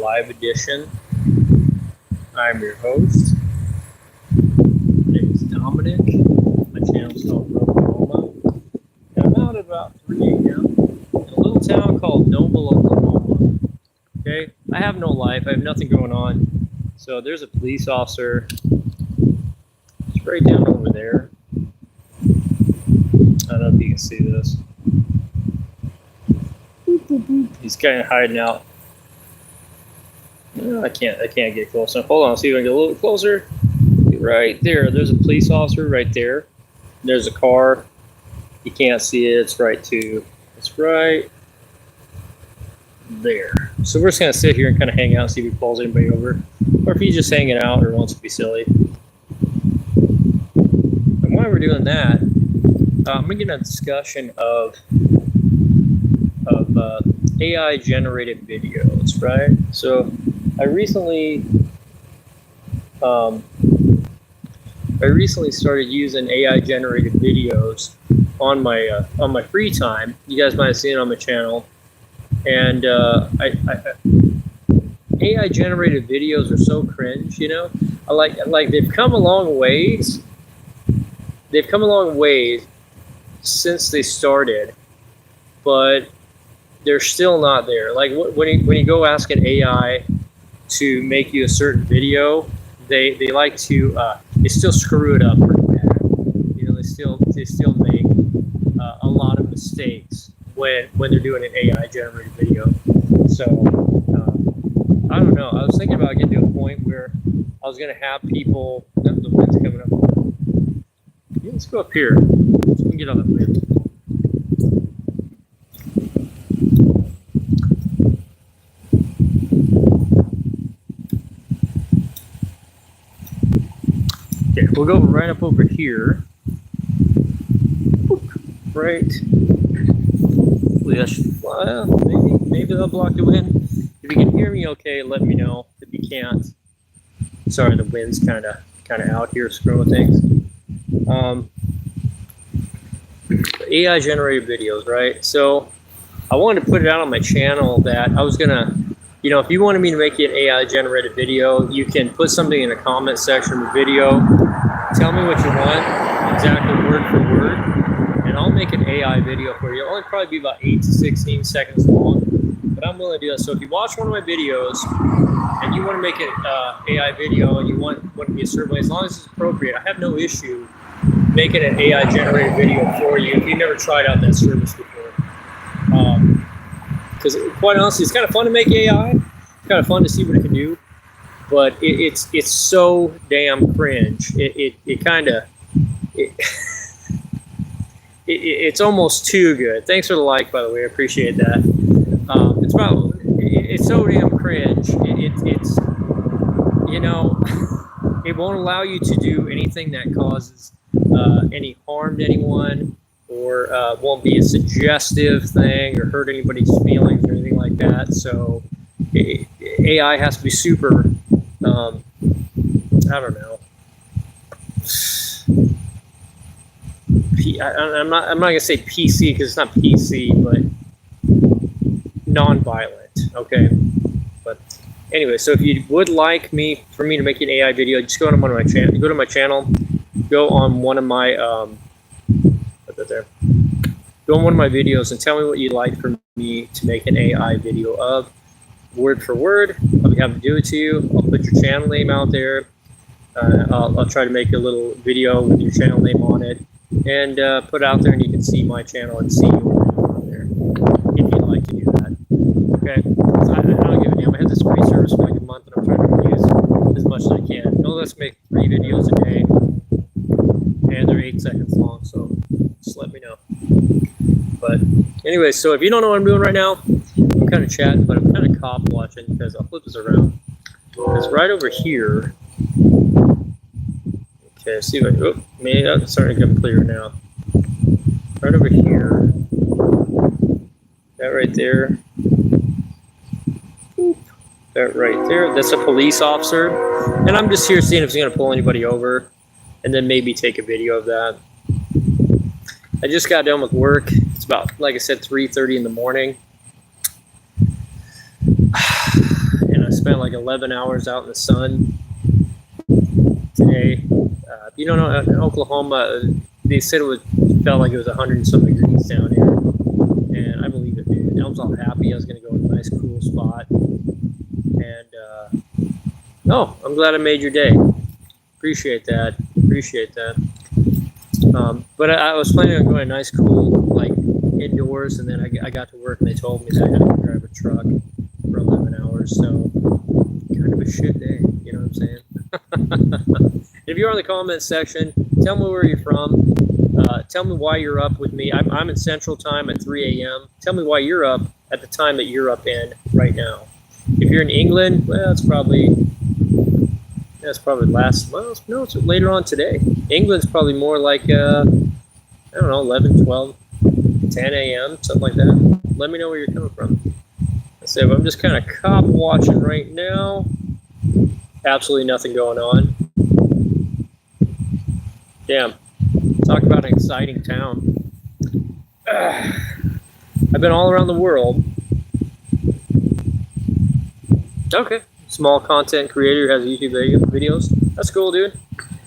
live edition. I'm your host. My name is Dominic. My channel is called Lahoma. And I'm out at about 3 a.m. in a little town called Noble, Oklahoma. Okay, I have no life. I have nothing going on. So there's a police officer. It's right down over there. I don't know if you can see this. He's kind of hiding out. No, I can't get close enough. Hold on, see if I can get a little closer. Right there. There's a police officer right there. There's a car. You can't see it. It's right there. So we're just gonna sit here and kind of hang out and see if he pulls anybody over, or if he's just hanging out or wants to be silly. And while we're doing that, I'm gonna get a discussion of AI generated videos, right? So I recently started using AI generated videos on my free time. You guys might have seen it on my channel, and AI generated videos are so cringe, you know. I like they've come a long ways. They've come a long ways since they started, but they're still not there. Like when you go ask an AI to make you a certain video, they like to they still screw it up pretty bad. You know, they still make a lot of mistakes when they're doing an AI generated video. So I don't know. I was thinking about getting to a point where I was gonna have people. The wind's coming up. Yeah, let's go up here. So we can get on the wind. Okay, we'll go right up over here. Right. Maybe they'll block the wind. If you can hear me okay, let me know. If you can't, sorry, the wind's kind of out here screwing things. AI generated videos, right? So I wanted to put it out on my channel that I was gonna, you know, if you wanted me to make you an AI generated video, you can put something in the comment section of the video. Tell me what you want, exactly word for word, and I'll make an AI video for you. It'll only probably be about 8 to 16 seconds long, but I'm willing to do that. So if you watch one of my videos and you want to make an AI video and you want to be a certain way, as long as it's appropriate, I have no issue making an AI generated video for you if you've never tried out that service before. Because quite honestly, it's kind of fun to make AI. It's kind of fun to see what it can do. But it's so damn cringe. It's almost too good. Thanks for the like, by the way. I appreciate that. It's so damn cringe. It's you know, it won't allow you to do anything that causes any harm to anyone, or won't be a suggestive thing or hurt anybody's feelings or anything like that. So AI has to be super. I don't know. I'm not gonna say PC because it's not PC, but non-violent. Okay. But anyway, so if you would like for me to make an AI video, just go to one of my channel. Go to my channel. Go on one of my put that there. Go on one of my videos and tell me what you'd like for me to make an AI video of. Word for word, I'll be happy to do it to you. I'll put your channel name out there. I'll try to make a little video with your channel name on it and put it out there, and you can see my channel and see your video on there if you'd like to do that. Okay, so I don't give a damn. I have this free service for like a month, and I'm trying to use as much as I can. Let's make 3 videos a day, and they're 8 seconds long, so just let me know. But anyway, so if you don't know what I'm doing right now, I'm kind of chatting, but I'm kind of cop watching because I'll flip this around. It's right over here. Okay, see if maybe that's starting to come clear now. Right over here. That right there. That right there. That's a police officer. And I'm just here seeing if he's going to pull anybody over and then maybe take a video of that. I just got done with work. It's about, like I said, 3:30 in the morning. And I spent like 11 hours out in the sun today. If you don't know, in Oklahoma, they said felt like it was 100 and some degrees down here, and I believe it, dude. I was all happy. I was going to go to a nice, cool spot, and oh, I'm glad I made your day. Appreciate that. But I was planning on going a nice, cool, like indoors, and then I got to work, and they told me that I had to drive a truck for 11 hours. So kind of a shit day, you know what I'm saying? If you're on the comment section, tell me where you're from. Tell me why you're up with me. I'm in Central Time at 3 a.m. Tell me why you're up at the time that you're up in right now. If you're in England, well, it's probably last. Well, no, it's later on today. England's probably more like I don't know, 11, 12, 10 a.m. something like that. Let me know where you're coming from. I said, I'm just kind of cop watching right now. Absolutely nothing going on. Damn. Talk about an exciting town. I've been all around the world. Okay. Small content creator has YouTube videos. That's cool, dude.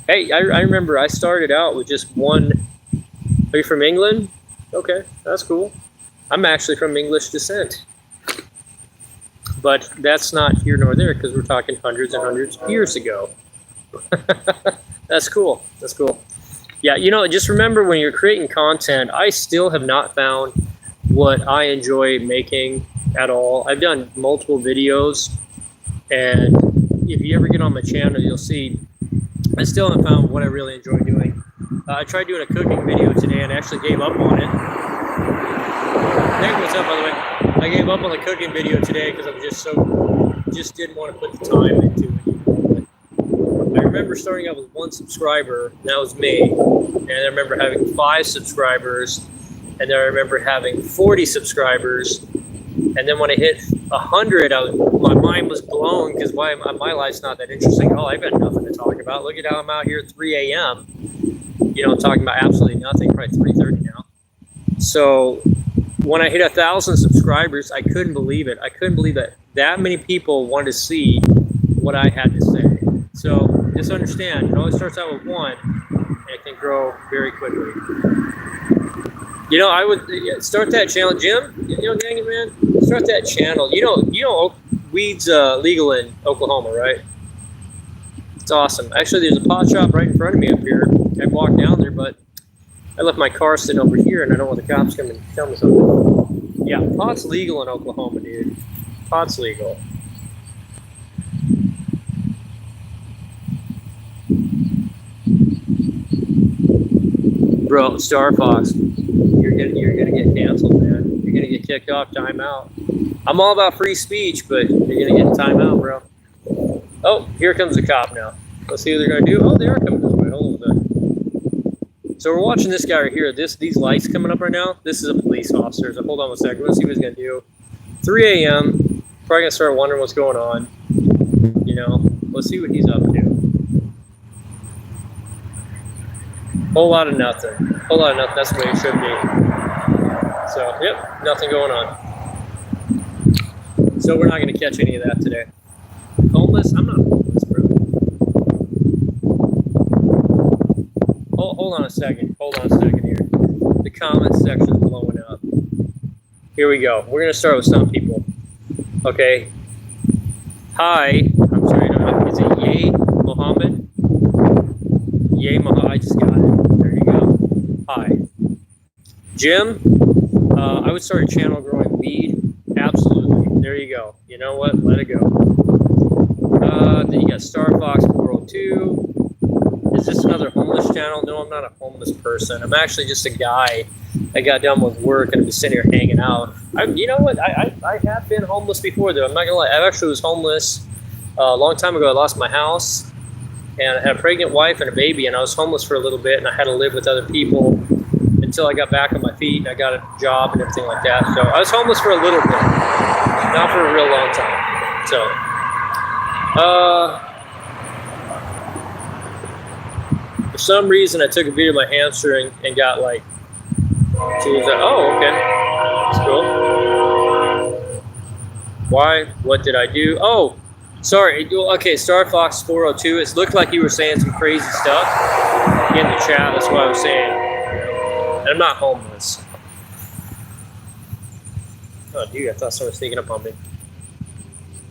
Hey, I remember I started out with just one. Are you from England? Okay, that's cool. I'm actually from English descent. But that's not here nor there because we're talking hundreds and hundreds of years ago. That's cool. That's cool. Yeah, you know, just remember when you're creating content, I still have not found what I enjoy making at all. I've done multiple videos, and if you ever get on my channel, you'll see I still haven't found what I really enjoy doing. I tried doing a cooking video today and actually gave up on it. Hey, what's up, by the way? I gave up on the cooking video today because I'm just didn't want to put the time into it. I remember starting out with 1 subscriber, and that was me. And I remember having 5 subscribers, and then I remember having 40 subscribers. And then when I hit 100, my mind was blown because my life's not that interesting. Oh, I've got nothing to talk about. Look at how I'm out here at 3 a.m. You know, talking about absolutely nothing. Probably 3:30 now. So when I hit 1,000 subscribers, I couldn't believe it. I couldn't believe that many people wanted to see what I had to say. So just understand, it always starts out with 1, and it can grow very quickly. You know, I would start that channel, Jim. You know, dang it, man, start that channel. You know, weed's legal in Oklahoma, right? It's awesome. Actually, there's a pot shop right in front of me up here. I walked down there, but I left my car sitting over here, and I don't want the cops coming and tell me something. Yeah, pot's legal in Oklahoma, dude. Pot's legal. Bro, Star Fox, you're gonna get canceled, man. You're gonna get kicked off, timeout. I'm all about free speech, but you're gonna get timeout, bro. Oh, here comes the cop now. Let's see what they're gonna do. Oh, they are coming this way. Hold on a second. So we're watching this guy right here. These lights coming up right now. This is a police officer. So hold on 1 second. Let's see what he's gonna do. 3 a.m. Probably gonna start wondering what's going on. You know, let's see what he's up to. Whole lot of nothing. Whole lot of nothing. That's the way it should be. So, yep, nothing going on. So we're not going to catch any of that today. Homeless? I'm not homeless, bro. Hold on a second. Hold on a second here. The comment section's blowing up. Here we go. We're going to start with some people. Okay. Hi. I'm sorry. Is it Yay Mohammed? Yay Mohammed. I just got it. There you go. Hi. Jim, I would start a channel growing weed. Absolutely. There you go. You know what? Let it go. Then you got Star Fox 402. Is this another homeless channel? No, I'm not a homeless person. I'm actually just a guy that got done with work and I'm just sitting here hanging out. You know what? I have been homeless before, though. I'm not going to lie. I actually was homeless a long time ago. I lost my house, and I had a pregnant wife and a baby, and I was homeless for a little bit, and I had to live with other people until I got back on my feet and I got a job and everything like that. So I was homeless for a little bit, not for a real long time. So, for some reason, I took a video of my hamster and got like, oh, okay, that's cool. Why? What did I do? Oh, Sorry. Okay, Star Fox 402. It looked like you were saying some crazy stuff in the chat. That's what I was saying. And I'm not homeless. Oh, dude, I thought someone was sneaking up on me.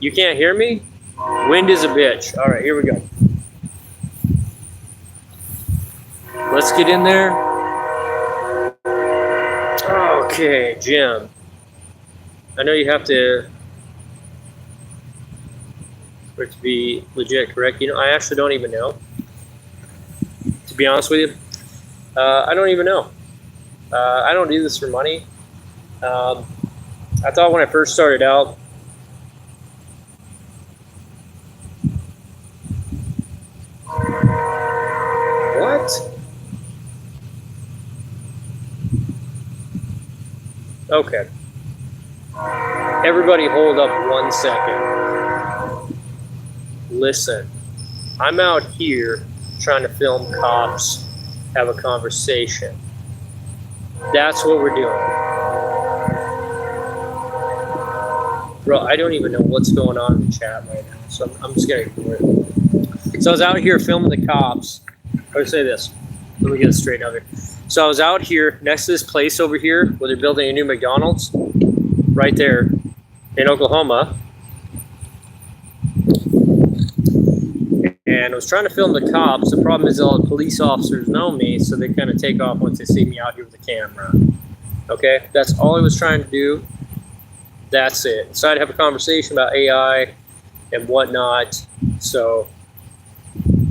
You can't hear me? Wind is a bitch. All right, here we go. Let's get in there. Okay, Jim. I know you have to, for it to be legit, correct? You know, I actually don't even know. To be honest with you, I don't even know. I don't do this for money. I thought when I first started out, what? Okay. Everybody hold up 1 second. Listen, I'm out here trying to film cops have a conversation. That's what we're doing. Bro, I don't even know what's going on in the chat right now, so I'm just going to ignore it. So I was out here filming the cops. Or say this. Let me get it straight out here. So I was out here next to this place over here where they're building a new McDonald's. Right there in Oklahoma. And I was trying to film the cops. The problem is all the police officers know me, so they kind of take off once they see me out here with the camera. Okay? That's all I was trying to do. That's it. Decided to have a conversation about AI and whatnot. So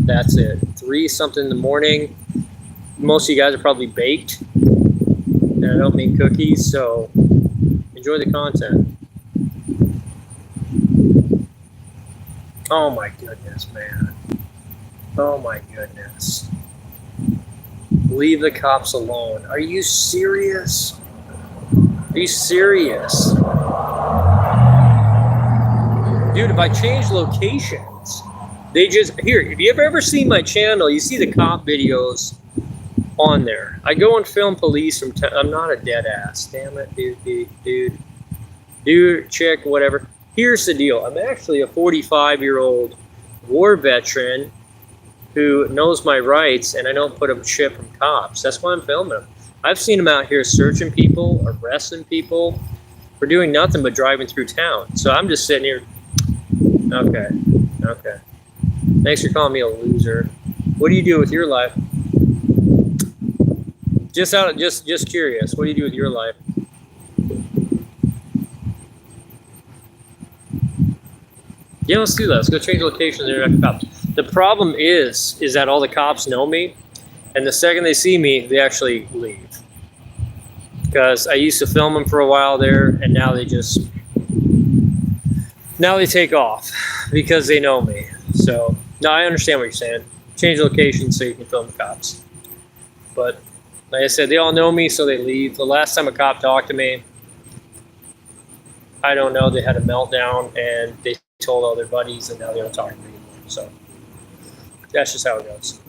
that's it. 3-something in the morning. Most of you guys are probably baked. And I don't mean cookies, so enjoy the content. Oh my goodness, man. Oh my goodness. Leave the cops alone. Are you serious? Are you serious? Dude, if I change locations, they just, here, if you ever seen my channel, you see the cop videos on there. I go and film police from, I'm not a dead ass. Damn it, dude, chick, whatever. Here's the deal. I'm actually a 45-year-old war veteran who knows my rights, and I don't put up shit from cops. That's why I'm filming them. I've seen them out here searching people, arresting people for doing nothing but driving through town. So I'm just sitting here. Okay. Thanks for calling me a loser. What do you do with your life? Just curious. What do you do with your life? Yeah, let's do that. Let's go change locations and cops. The problem is that all the cops know me, and the second they see me, they actually leave. Because I used to film them for a while there, and now they take off because they know me. So, no, I understand what you're saying. Change location so you can film the cops. But, like I said, they all know me, so they leave. The last time a cop talked to me, I don't know, they had a meltdown, and they told all their buddies, and now they don't talk to me anymore. So, that's just how it goes.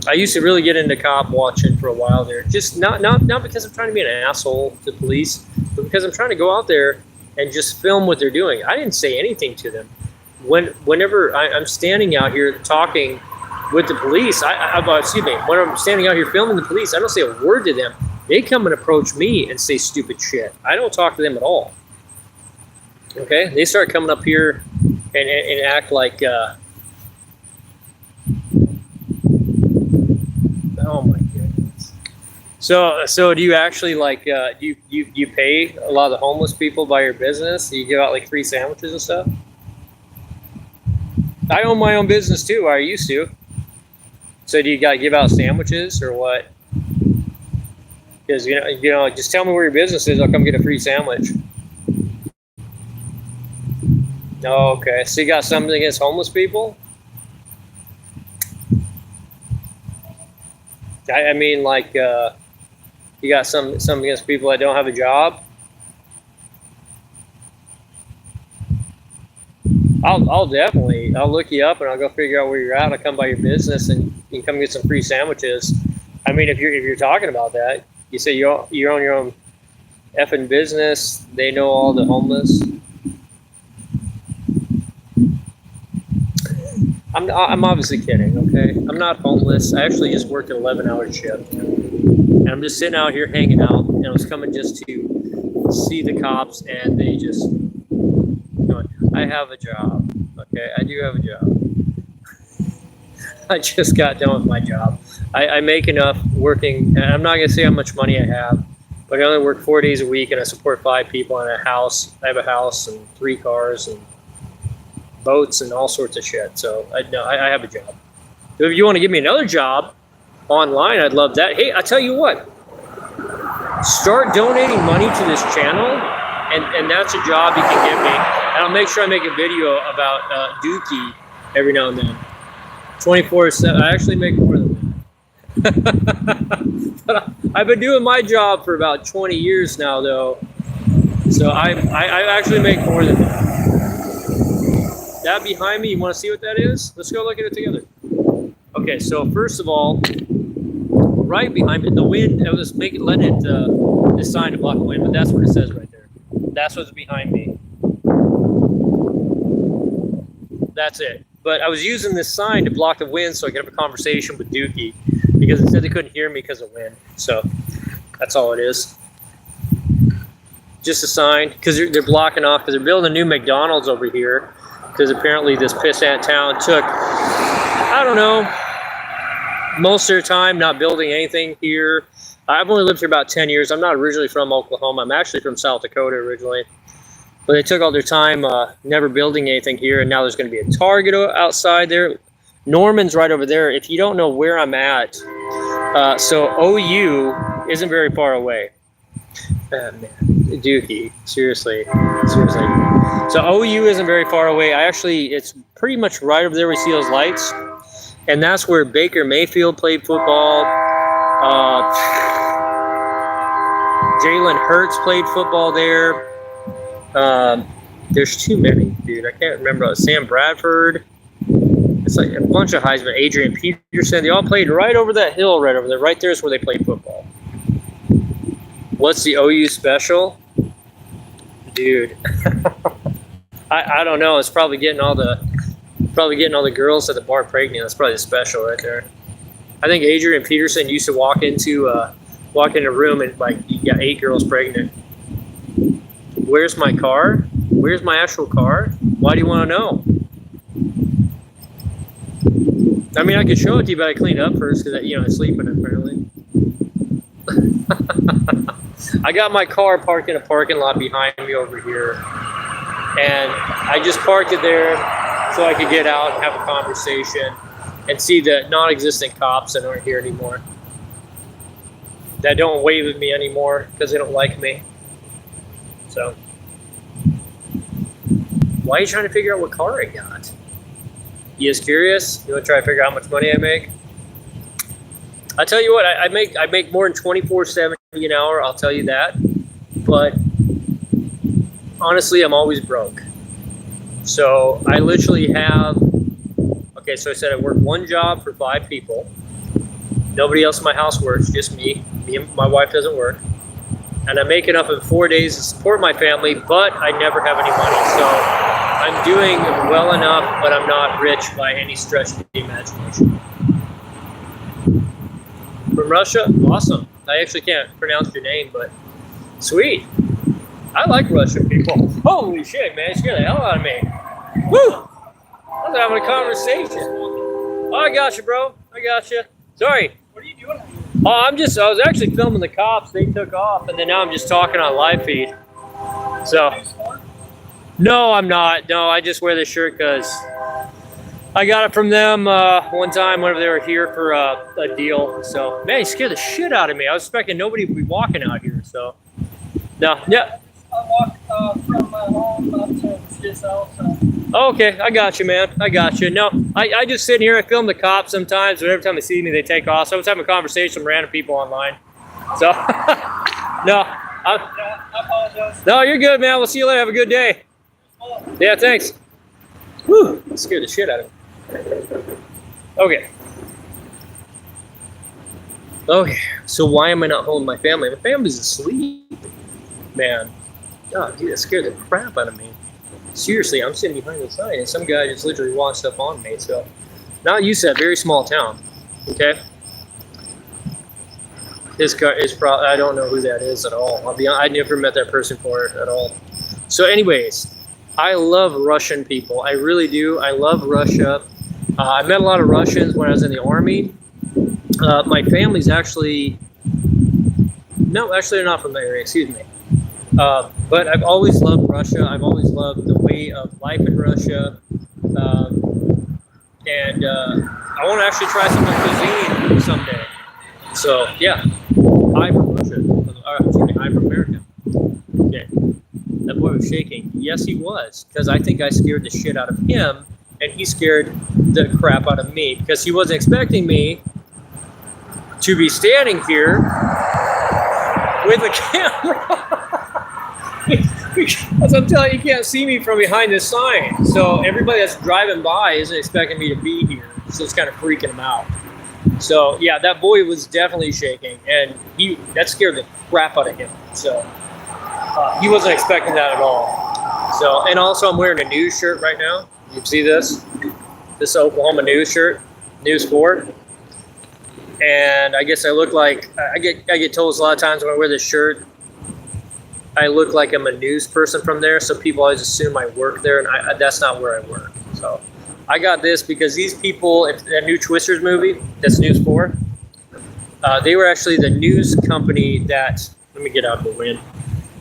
I used to really get into cop watching for a while there. Just not because I'm trying to be an asshole to police, but because I'm trying to go out there and just film what they're doing. I didn't say anything to them. Whenever I'm standing out here talking with the police, when I'm standing out here filming the police, I don't say a word to them. They come and approach me and say stupid shit. I don't talk to them at all. Okay? They start coming up here and act like... oh my goodness. So do you actually do you pay a lot of the homeless people by your business? Do you give out like free sandwiches and stuff? I own my own business too. I used to. So do you got to give out sandwiches or what? Because you know, just tell me where your business is. I'll come get a free sandwich. Oh, okay. So you got something against homeless people? I mean, like, you got some against people that don't have a job? I'll definitely, I'll look you up and I'll go figure out where you're at. I'll come by your business and you can come get some free sandwiches. I mean, if you're talking about that, you say you own your own effing business. They know all the homeless. I'm obviously kidding, okay? I'm not homeless. I actually just worked an 11-hour shift. And I'm just sitting out here hanging out, and I was coming just to see the cops, and they just, I have a job, okay? I do have a job. I just got done with my job. I make enough working, and I'm not going to say how much money I have, but I only work 4 days a week, and I support 5 people in a house. I have a house and 3 cars and boats and all sorts of shit. So I have a job. So if you want to give me another job online, I'd love that. Hey, I tell you what, start donating money to this channel, and that's a job you can give me. And I'll make sure I make a video about Dookie every now and then. 24/7. I actually make more than that. But I've been doing my job for about 20 years now, though. So I actually make more than that. That behind me, you want to see what that is? Let's go look at it together. Okay, so first of all, right behind me, the wind, I was letting it, this sign to block the wind, but that's what it says right there. That's what's behind me. That's it. But I was using this sign to block the wind so I could have a conversation with Dookie, because it said they couldn't hear me because of wind. So that's all it is. Just a sign, because they're blocking off, because they're building a new McDonald's over here. Because apparently this pissant town took, I don't know, most of their time not building anything here. I've only lived here about 10 years. I'm not originally from Oklahoma. I'm actually from South Dakota originally. But they took all their time never building anything here, and now there's going to be a Target outside there. Norman's right over there. If you don't know where I'm at, so OU isn't very far away. Man, Dookie, seriously. So OU isn't very far away. It's pretty much right over there where we see those lights. And that's where Baker Mayfield played football. Jalen Hurts played football there. There's too many, dude. I can't remember. Sam Bradford. It's like a bunch of Heisman. Adrian Peterson. They all played right over that hill right over there. Right there is where they played football. What's the OU special? Dude. I don't know. It's probably getting all the girls at the bar pregnant. That's probably the special right there. I think Adrian Peterson used to walk into a room and like he got 8 girls pregnant. Where's my car? Where's my actual car? Why do you want to know? I mean, I could show it to you, but I cleaned up first because I sleep in it apparently. I got my car parked in a parking lot behind me over here, and I just parked it there so I could get out and have a conversation and see the non-existent cops that aren't here anymore, that don't wave at me anymore because they don't like me. So, why are you trying to figure out what car I got? You just curious? You want to try to figure out how much money I make? I tell you what, I make more than $24.70 an hour. I'll tell you that. But honestly, I'm always broke. So I literally have. Okay, so I said I work one job for 5 people. Nobody else in my house works, just me. Me and my wife doesn't work. And I make enough in 4 days to support my family, but I never have any money. So I'm doing well enough, but I'm not rich by any stretch of the imagination. From Russia? Awesome. I actually can't pronounce your name, but sweet. I like Russian people. Holy shit, man. You scared the hell out of me. Woo! I was having a conversation. Oh, I got you, bro. I got you. Sorry. What are you doing? Oh, I was actually filming the cops. They took off, and then now I'm just talking on live feed. So, no, I'm not. No, I just wear this shirt because I got it from them one time whenever they were here for a deal. So, man, he scared the shit out of me. I was expecting nobody would be walking out here. So, no, yeah. I walk from my home up to CSL. So. Okay, I got you, man. I got you. No, I just sit here. I film the cops sometimes, but every time they see me, they take off. So I was having a conversation with random people online. So, no. I apologize. No, you're good, man. We'll see you later. Have a good day. Yeah, thanks. Whew, that scared the shit out of me. Okay. Okay, so why am I not holding my family? My family's asleep. Man. God, dude, that scared the crap out of me. Seriously, I'm sitting behind the sign, and some guy just literally walks up on me. So, not used to that. Very small town. Okay. This guy is probably, I don't know who that is at all. I'll be honest, I never met that person before at all. So, anyways, I love Russian people. I really do. I love Russia. I met a lot of Russians when I was in the army. My family's actually, no, actually they're not from the area, excuse me. But I've always loved Russia. I've always loved the way of life in Russia. And I want to actually try some of the cuisine someday. So, yeah, I'm from Russia. Excuse me, I'm from America. Okay. That boy was shaking. Yes, he was. Because I think I scared the shit out of him. And he scared the crap out of me. Because he wasn't expecting me to be standing here with a camera. As I'm telling you, you can't see me from behind this sign. So everybody that's driving by isn't expecting me to be here. So it's kind of freaking them out. So yeah, that boy was definitely shaking, and that scared the crap out of him. So he wasn't expecting that at all. So, and also I'm wearing a news shirt right now. You can see this Oklahoma news shirt, News 4. And I guess I look like, I get told a lot of times when I wear this shirt, I look like I'm a news person from there, so people always assume I work there, and that's not where I work. So I got this because these people, that new Twisters movie, that's News 4, they were actually the news company that, let me get out of the wind.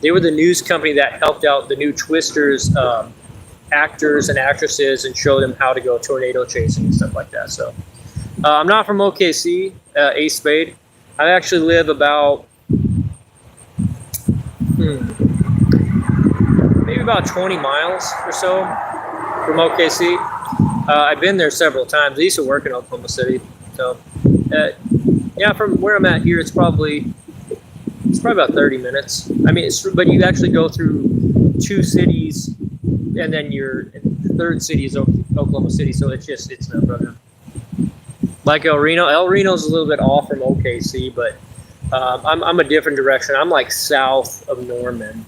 They were the news company that helped out the new Twisters actors and actresses and showed them how to go tornado chasing and stuff like that. So I'm not from OKC, Ace Spade. I actually live about maybe about 20 miles or so from OKC. I've been there several times. I used to work in Oklahoma City. So, yeah, from where I'm at here, it's probably about 30 minutes. I mean, but you actually go through 2 cities, and then the third city is Oklahoma City. So it's no brother. Like El Reno. El Reno's a little bit off from OKC, but I'm a different direction. I'm like south of Norman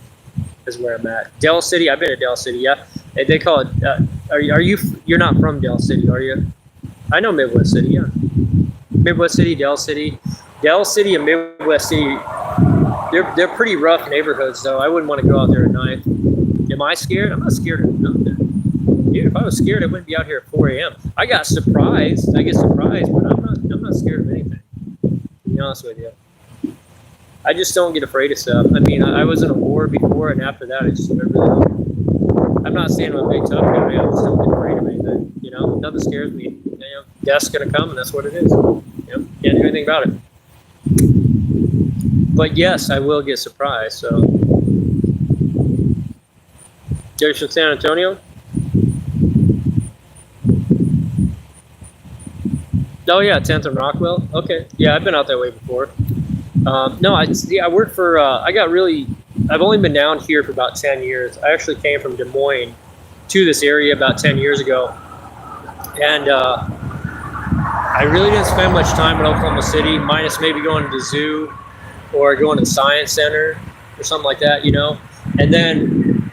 is where I'm at. Del City, I've been to Del City, yeah. They call it, you're not from Del City, are you? I know Midwest City, yeah. Midwest City, Del City. Del City and Midwest City, they're pretty rough neighborhoods, though. I wouldn't want to go out there at night. Am I scared? I'm not scared of nothing. Dude, if I was scared, I wouldn't be out here at 4 a.m. I get surprised, but I'm not scared of anything, to be honest with you. I just don't get afraid of stuff. I mean, I was in a war before, and after that, I really don't. I'm not saying I'm a big tough guy. I just don't get afraid of anything. You know, nothing scares me. You know, death's gonna come, and that's what it is. You know, can't do anything about it. But yes, I will get surprised. So, there's from San Antonio. Oh yeah, 10th and Rockwell. Okay, yeah, I've been out that way before. No, I work for. I've only been down here for about 10 years. I actually came from Des Moines to this area about 10 years ago, and I really didn't spend much time in Oklahoma City, minus maybe going to the zoo or going to the Science Center or something like that, you know. And then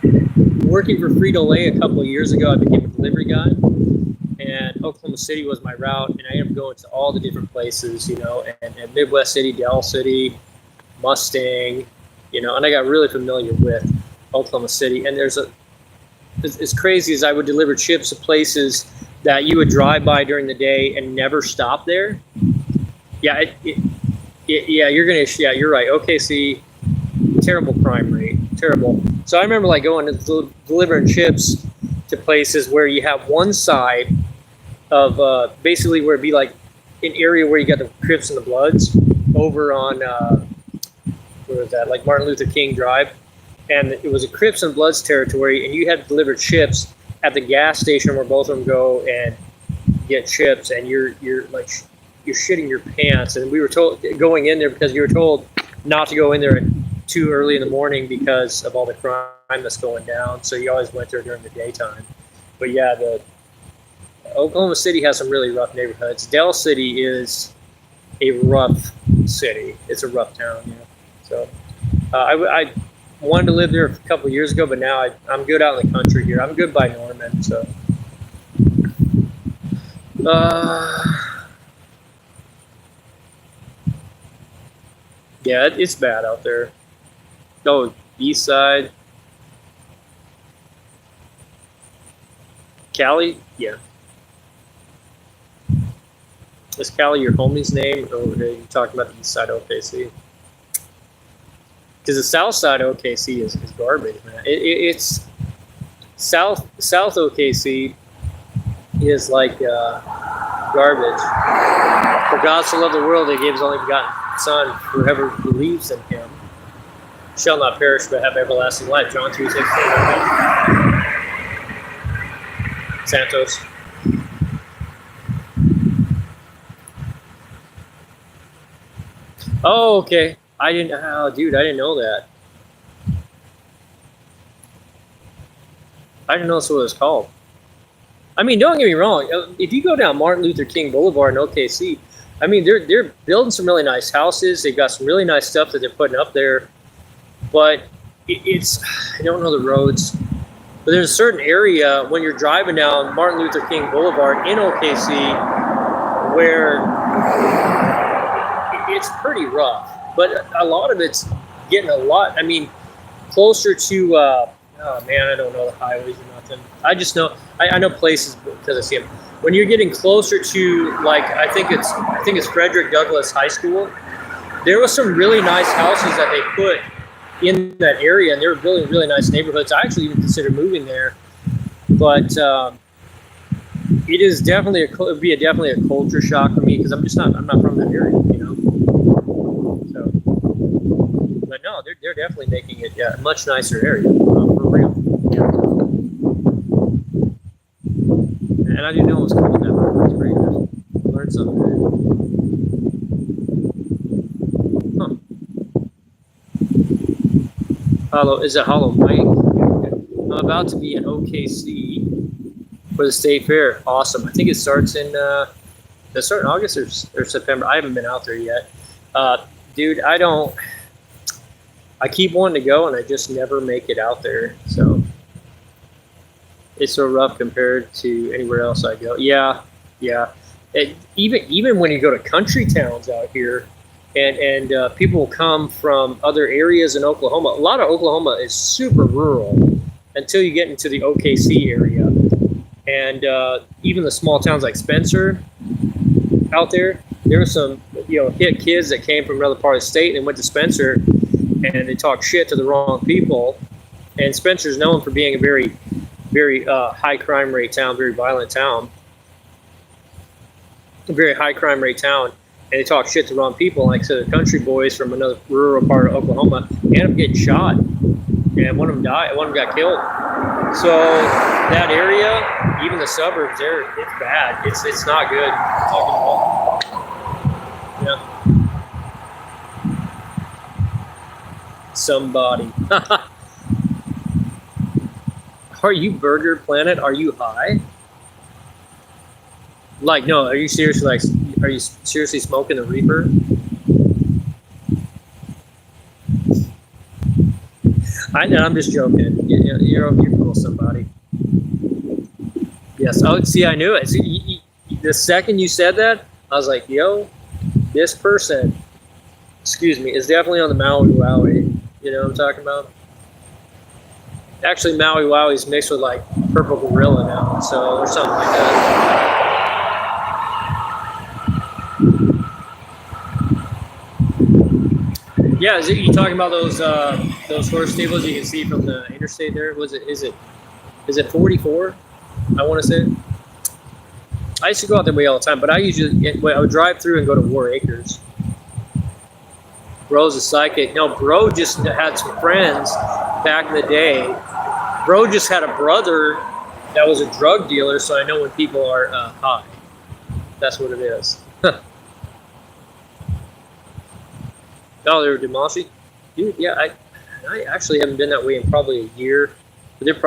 working for Frito-Lay a couple of years ago, I became a delivery guy. And Oklahoma City was my route, and I ended up going to all the different places, you know, and Midwest City, Del City, Mustang, you know, and I got really familiar with Oklahoma City. And as crazy as I would deliver chips to places that you would drive by during the day and never stop there. Yeah, you're right. OKC, terrible crime rate, terrible. So I remember like going and delivering chips to places where you have one side of basically where it'd be like an area where you got the Crips and the Bloods over on where was that, like Martin Luther King Drive, and it was a Crips and Bloods territory, and you had to deliver chips at the gas station where both of them go and get chips, and you're shitting your pants. And we were told going in there because you were told not to go in there too early in the morning because of all the crime that's going down, so you always went there during the daytime. But yeah, the Oklahoma City has some really rough neighborhoods. Del City is a rough city. It's a rough town, yeah. So I wanted to live there a couple of years ago, but now I'm good out in the country here. I'm good by Norman, so. Yeah, it's bad out there. Oh, east side. Cali? Yeah. Is Cali your homie's name? Or are you talking about the east side OKC? Because the south side OKC is garbage, man. It's south OKC is like garbage. For God so loved the world, He gave His only begotten Son. Whoever believes in Him shall not perish but have everlasting life. John 3:16. Santos. Oh, okay. I didn't. Oh, dude, I didn't know that. I didn't know that's what it was called. I mean, don't get me wrong. If you go down Martin Luther King Boulevard in OKC, I mean, they're building some really nice houses. They've got some really nice stuff that they're putting up there. But it's, I don't know the roads, but there's a certain area when you're driving down Martin Luther King Boulevard in OKC where it's pretty rough. But a lot of it's getting a lot, I mean, closer to, oh man, I don't know the highways or nothing. I just know, I know places because I see them. When you're getting closer to, like, I think it's Frederick Douglass High School, there was some really nice houses that they put in that area, and they were building really nice neighborhoods. I actually even considered moving there, but it is definitely definitely a culture shock for me because I'm not from that area, you know. So, but no, they're definitely making it a much nicer area for real. Yeah. And I didn't know it was called that. That's great. Learned something. Huh. Hollow, is it Hollow Mike? I'm about to be in OKC for the state fair. Awesome. I think it starts in does it start in August or September? I haven't been out there yet. Dude, I keep wanting to go and I just never make it out there. So it's so rough compared to anywhere else I go. Yeah. Even when you go to country towns out here, and people come from other areas in Oklahoma. A lot of Oklahoma is super rural until you get into the OKC area, and even the small towns like Spencer out there. There were some hit kids that came from another part of the state and went to Spencer, and they talked shit to the wrong people. And Spencer's known for being a very very high crime rate town, very violent town, a very high crime rate town. And they talk shit to the wrong people. Like I said, the country boys from another rural part of Oklahoma ended up getting shot, and one of them died. One of them got killed. So that area, even the suburbs, there, it's bad. It's not good. Yeah. Somebody. Are you Burger Planet? Are you high? Like, no, are you seriously, like, are you seriously smoking the reefer? I'm just joking. You're cool, somebody. Yes. Oh, see, I knew it. See, the second you said that, I was like, yo, this person, excuse me, is definitely on the Maui Wowie. You know what I'm talking about? Actually, Maui Wowie is mixed with, like, Purple Gorilla now, so or something like that. Yeah, is it, you talking about those horse stables you can see from the interstate there? Is it 44? I want to say. I used to go out that way all the time, but I would drive through and go to War Acres. Bro's a psychic. No, Bro just had some friends back in the day. Bro just had a brother that was a drug dealer, so I know when people are high. That's what it is. Oh, they were demolishing? Dude, yeah, I actually haven't been that way in probably a year. But they're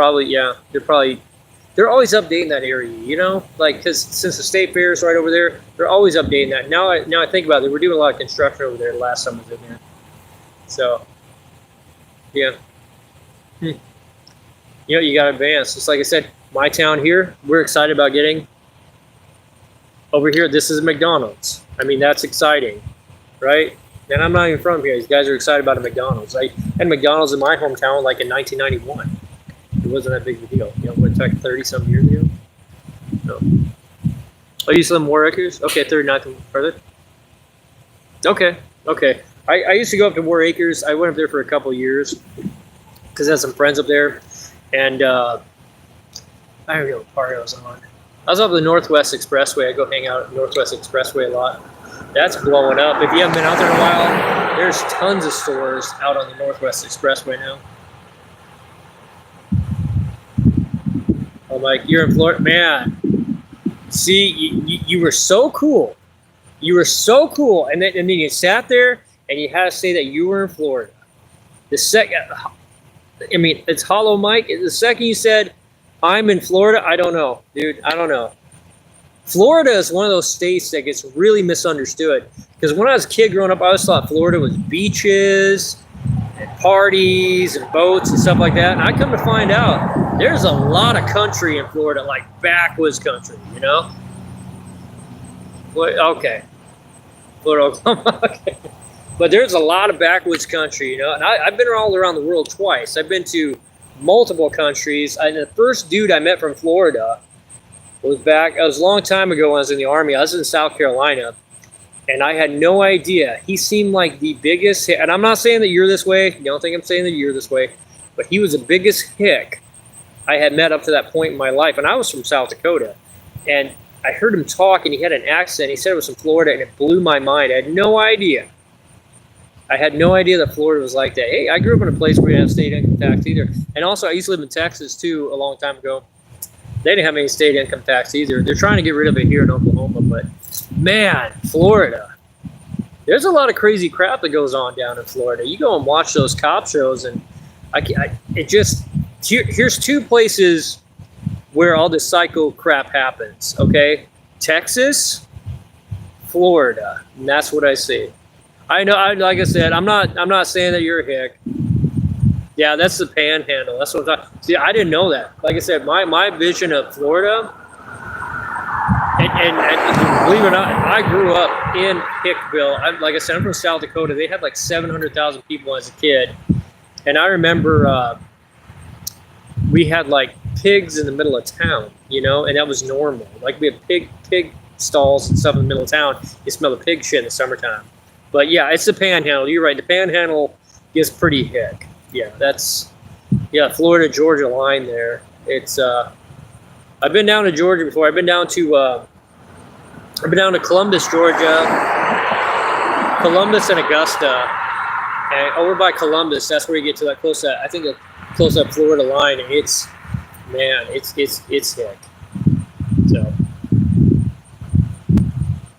always updating that area, you know? Like, because since the state fair is right over there, they're always updating that. Now I think about it, we're doing a lot of construction over there the last time I was in there. So, yeah. You know, you got to advance. Just like I said, my town here, we're excited about getting over here. This is McDonald's. I mean, that's exciting, right? And I'm not even from here. These guys are excited about a McDonald's. I had McDonald's in my hometown like in 1991. It wasn't that big of a deal. You know, went back 30-some years ago. No. Oh, you used to live in War Acres? Okay, 39 further. Okay, okay. I used to go up to War Acres. I went up there for a couple of years because I had some friends up there. And I don't know what part I was on. I was up the Northwest Expressway. I go hang out at Northwest Expressway a lot. That's blowing up. If you haven't been out there in a while, there's tons of stores out on the Northwest Expressway now. I'm like, you're in Florida? Man, see, you were so cool. You were so cool. And then you sat there and you had to say that you were in Florida. The second, I mean, it's hollow mic. The second you said, I'm in Florida, I don't know, dude. I don't know. Florida is one of those states that gets really misunderstood. Because when I was a kid growing up, I always thought Florida was beaches and parties and boats and stuff like that. And I come to find out there's a lot of country in Florida, like backwoods country, you know? Okay. Florida, Oklahoma, okay. But there's a lot of backwoods country, you know? And I've been all around the world twice. I've been to multiple countries. And the first dude I met from Florida was back, it was a long time ago when I was in the Army. I was in South Carolina, and I had no idea. He seemed like the biggest, and I'm not saying that you're this way. Don't think I'm saying that you're this way, but he was the biggest hick I had met up to that point in my life. And I was from South Dakota, and I heard him talk, and he had an accent. He said it was from Florida, and it blew my mind. I had no idea. I had no idea that Florida was like that. Hey, I grew up in a place where you didn't have state income tax either. And also, I used to live in Texas, too, a long time ago. They didn't have any state income tax either. They're trying to get rid of it here in Oklahoma. But, man, Florida. There's a lot of crazy crap that goes on down in Florida. You go and watch those cop shows, and here's two places where all this psycho crap happens, okay? Texas, Florida. And that's what I see. I know, like I said, I'm not saying that you're a hick. Yeah, that's the panhandle. That's what I'm talking. See, I didn't know that. Like I said, my vision of Florida, and believe it or not, I grew up in Hickville. Like I said, I'm from South Dakota. They had like 700,000 people as a kid, and I remember we had like pigs in the middle of town, you know, and that was normal. Like we had pig stalls and stuff in the middle of town. You smell the pig shit in the summertime. But yeah, it's the panhandle. You're right. The panhandle is pretty hick. Yeah, Florida Georgia line there. It's I've been down to Georgia before. I've been down to Columbus, Georgia, Columbus and Augusta, and over by Columbus. That's where you get to that close up. I think the close up Florida line, and it's hick.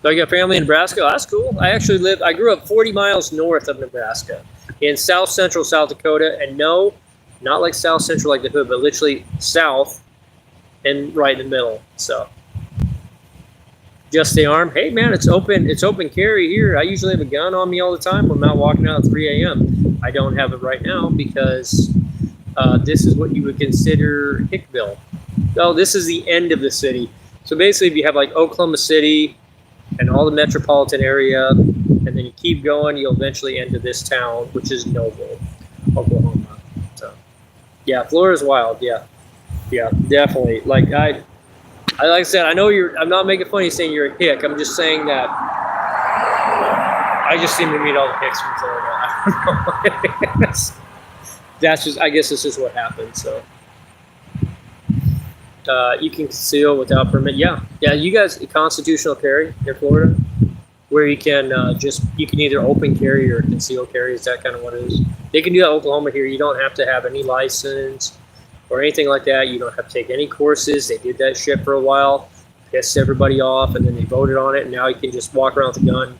So I got family in Nebraska. Oh, that's cool. I grew up 40 miles north of Nebraska in south central South Dakota. And no, not like south central like the hood, but literally south and right in the middle. So just stay armed. Hey, man, it's open carry here. I usually have a gun on me all the time when I'm out walking out at 3 a.m. I don't have it right now because this is what you would consider Hickville. Oh, this is the end of the city. So basically, if you have like Oklahoma City and all the metropolitan area, and then you keep going, you'll eventually end to this town, which is Noble, Oklahoma. So, yeah, Florida's wild. Yeah, definitely. Like I said, I know I'm not making fun of you saying you're a hick. I'm just saying that I just seem to meet all the hicks from Florida. I don't know. I guess this is what happens. So. You can conceal without permit. Yeah. You guys constitutional carry in Florida, where you can you can either open carry or conceal carry. Is that kind of what it is? They can do that in Oklahoma here. You don't have to have any license or anything like that. You don't have to take any courses. They did that shit for a while, pissed everybody off, and then they voted on it. And now you can just walk around with a gun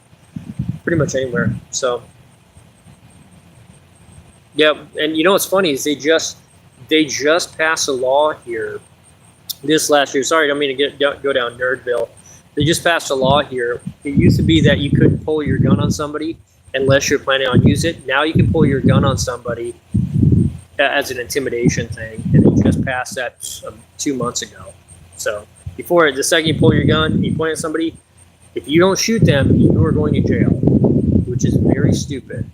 pretty much anywhere. So yeah, and you know what's funny is they just passed a law here. This last year, sorry, I don't mean to go down Nerdville. They just passed a law here. It used to be that you couldn't pull your gun on somebody unless you're planning on using it. Now you can pull your gun on somebody as an intimidation thing, and they just passed that 2 months ago. So before, the second you pull your gun, and you point at somebody, if you don't shoot them, you are going to jail, which is very stupid.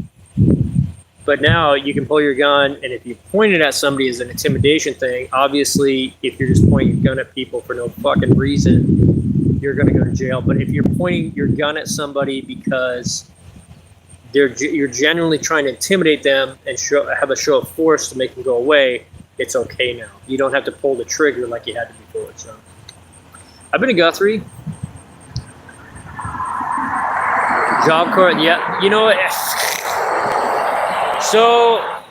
But now you can pull your gun, and if you point it at somebody as an intimidation thing, obviously, if you're just pointing your gun at people for no fucking reason, you're going to go to jail. But if you're pointing your gun at somebody because you're genuinely trying to intimidate them and have a show of force to make them go away, it's okay now. You don't have to pull the trigger like you had to before. So, I've been to Guthrie. Job Corps, yeah, you know what? So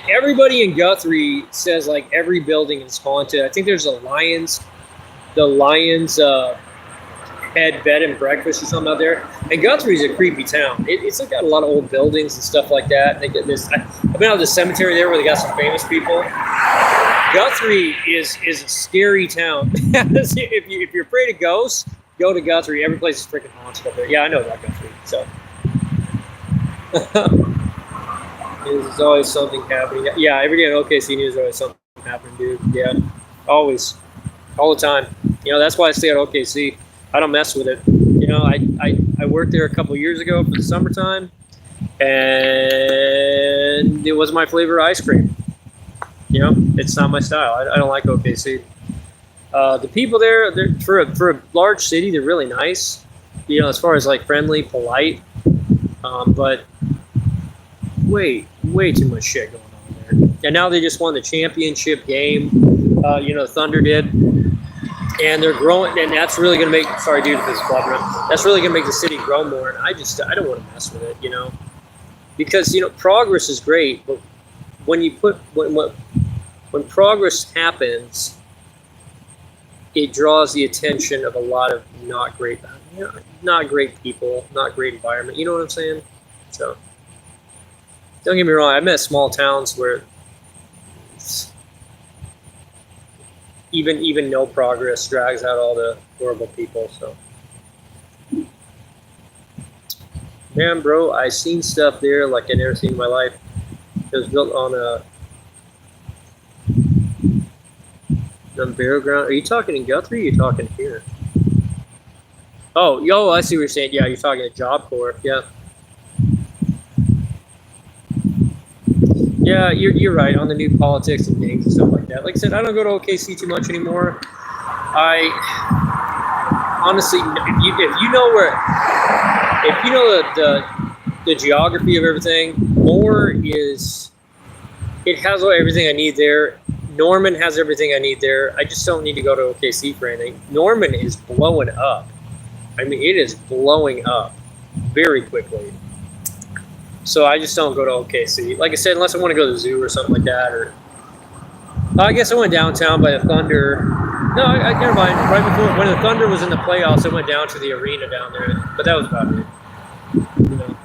everybody in Guthrie says like every building is haunted. I think there's the Lions head bed and breakfast or something out there. And Guthrie's a creepy town. It's like got a lot of old buildings and stuff like that. They get this. I've been out to the cemetery there where they got some famous people. Guthrie is a scary town. if you're afraid of ghosts, go to Guthrie. Every place is freaking haunted up there. Yeah, I know about Guthrie. So. There's always something happening. Yeah, every day in OKC News, there's always something happening, dude. Yeah, always, all the time. You know, that's why I stay at OKC. I don't mess with it. You know, I worked there a couple years ago for the summertime, and it wasn't my flavor of ice cream. You know, it's not my style. I don't like OKC. The people there, for a large city, they're really nice. You know, as far as like friendly, polite, but way too much shit going on there. And now they just won the championship game. You know, the Thunder did, and they're growing, and that's really gonna make. Sorry, dude, for this blubbering. That's really gonna make the city grow more. And I don't want to mess with it, you know, because you know progress is great, but when you put when progress happens, it draws the attention of a lot of not great people, not great environment. You know what I'm saying? So. Don't get me wrong, I've met small towns where even no progress drags out all the horrible people. So, man, bro, I seen stuff there like I never seen in my life. It was built on burial ground. Are you talking in Guthrie? Or are you talking here? Oh, I see what you're saying. Yeah, you're talking at Job Corps. Yeah. Yeah, you're right on the new politics and things and stuff like that. Like I said, I don't go to OKC too much anymore. I honestly, if you know the geography of everything, it has everything I need there. Norman has everything I need there. I just don't need to go to OKC for anything. Norman is blowing up. I mean, it is blowing up very quickly. So I just don't go to OKC. Like I said, unless I want to go to the zoo or something like that. Or I guess I went downtown by the Thunder. No, I never mind. Right before, when the Thunder was in the playoffs, I went down to the arena down there. But that was about it. You know.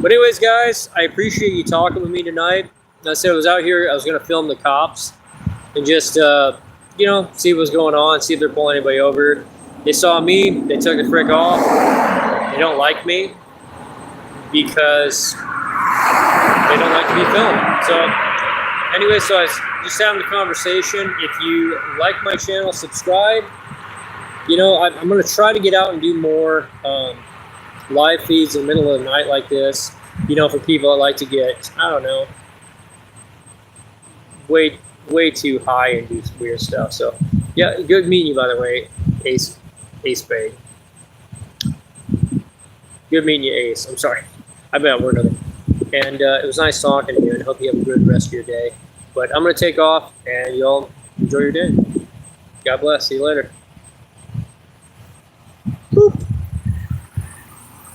But anyways, guys, I appreciate you talking with me tonight. I said I was out here. I was going to film the cops and just, see what's going on, see if they're pulling anybody over. They saw me. They took the frick off. They don't like me. Because they don't like to be filmed. So anyway, so I was just having a conversation. If you like my channel, subscribe. You know, I'm going to try to get out and do more live feeds in the middle of the night like this. You know, for people that like to get, I don't know, way too high and do some weird stuff. So yeah, good meeting you, by the way, Ace Spade. Good meeting you, Ace. I'm sorry. I've been at work other. And it was nice talking to you, and I hope you have a good rest of your day. But I'm going to take off, and y'all enjoy your day. God bless. See you later.